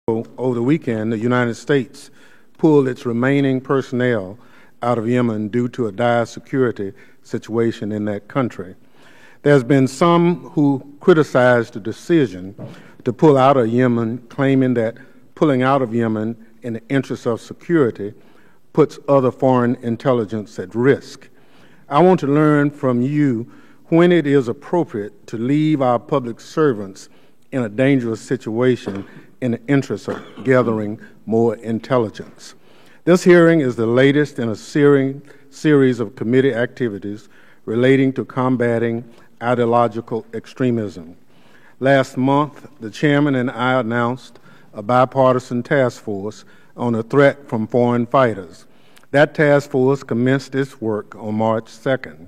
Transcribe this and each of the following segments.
Over the weekend, the United States pulled its remaining personnel out of Yemen due to a dire security situation in that country. There's been some who criticized the decision to pull out of Yemen, claiming that pulling out of Yemen in the interest of security puts other foreign intelligence at risk. I want to learn from you when it is appropriate to leave our public servants in a dangerous situation in the interest of gathering more intelligence. This hearing is the latest in a series of committee activities relating to combating ideological extremism. Last month, the chairman and I announced a bipartisan task force on a threat from foreign fighters. That task force commenced its work on March 2nd.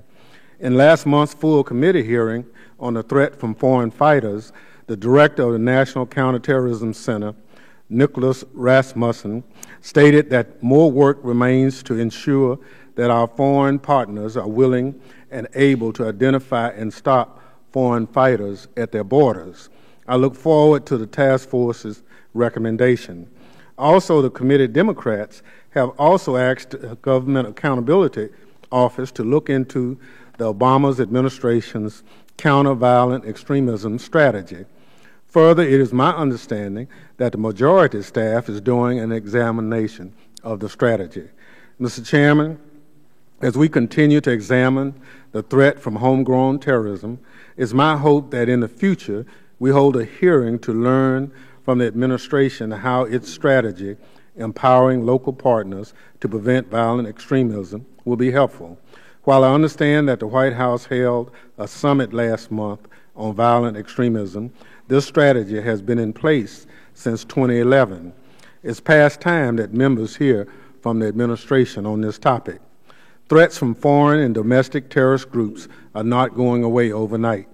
In last month's full committee hearing on the threat from foreign fighters, the director of the National Counterterrorism Center, Nicholas Rasmussen, stated that more work remains to ensure that our foreign partners are willing and able to identify and stop foreign fighters at their borders. I look forward to the task force's recommendation. Also, the committee Democrats have also asked the Government Accountability Office to look into the Obama administration's counter-violent extremism strategy. Further, it is my understanding that the majority staff is doing an examination of the strategy. Mr. Chairman, as we continue to examine the threat from homegrown terrorism, it's my hope that in the future we hold a hearing to learn from the administration how its strategy empowering local partners to prevent violent extremism will be helpful. While I understand that the White House held a summit last month on violent extremism, this strategy has been in place since 2011. It's past time that members hear from the administration on this topic. Threats from foreign and domestic terrorist groups are not going away overnight.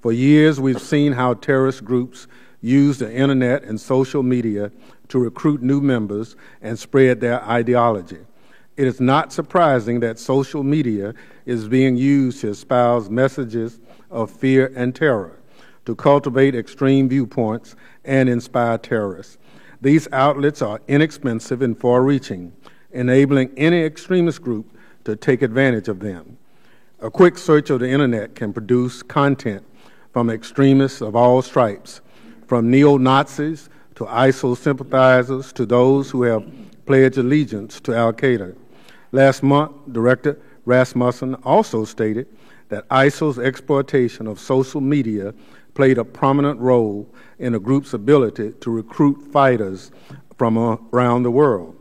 For years, we've seen how terrorist groups use the internet and social media to recruit new members and spread their ideology. It is not surprising that social media is being used to espouse messages of fear and terror, to cultivate extreme viewpoints and inspire terrorists. These outlets are inexpensive and far-reaching, enabling any extremist group to take advantage of them. A quick search of the internet can produce content from extremists of all stripes, from neo-Nazis to ISIL sympathizers to those who have pledged allegiance to al-Qaeda. Last month, Director Rasmussen also stated that ISIL's exploitation of social media played a prominent role in the group's ability to recruit fighters from around the world.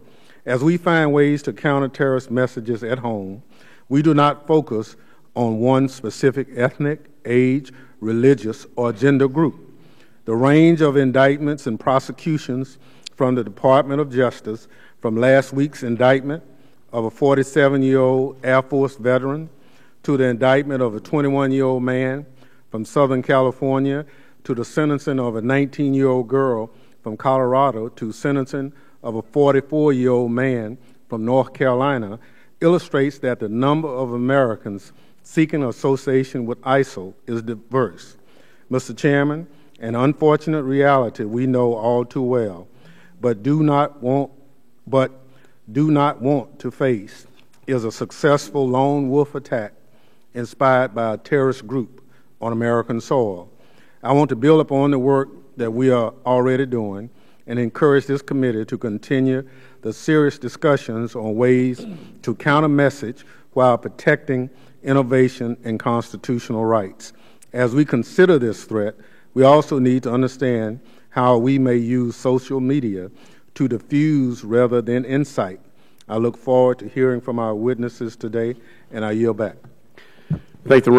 As we find ways to counter terrorist messages at home, we do not focus on one specific ethnic, age, religious, or gender group. The range of indictments and prosecutions from the Department of Justice, from last week's indictment of a 47-year-old Air Force veteran to the indictment of a 21-year-old man from Southern California, to the sentencing of a 19-year-old girl from Colorado, to sentencing of a 44-year-old man from North Carolina, illustrates that the number of Americans seeking association with ISIL is diverse. Mr. Chairman, an unfortunate reality we know all too well, but do not want to face, is a successful lone wolf attack inspired by a terrorist group on American soil. I want to build upon the work that we are already doing and encourage this committee to continue the serious discussions on ways to counter message while protecting innovation and constitutional rights. As we consider this threat, we also need to understand how we may use social media to diffuse rather than incite. I look forward to hearing from our witnesses today, and I yield back. Thank the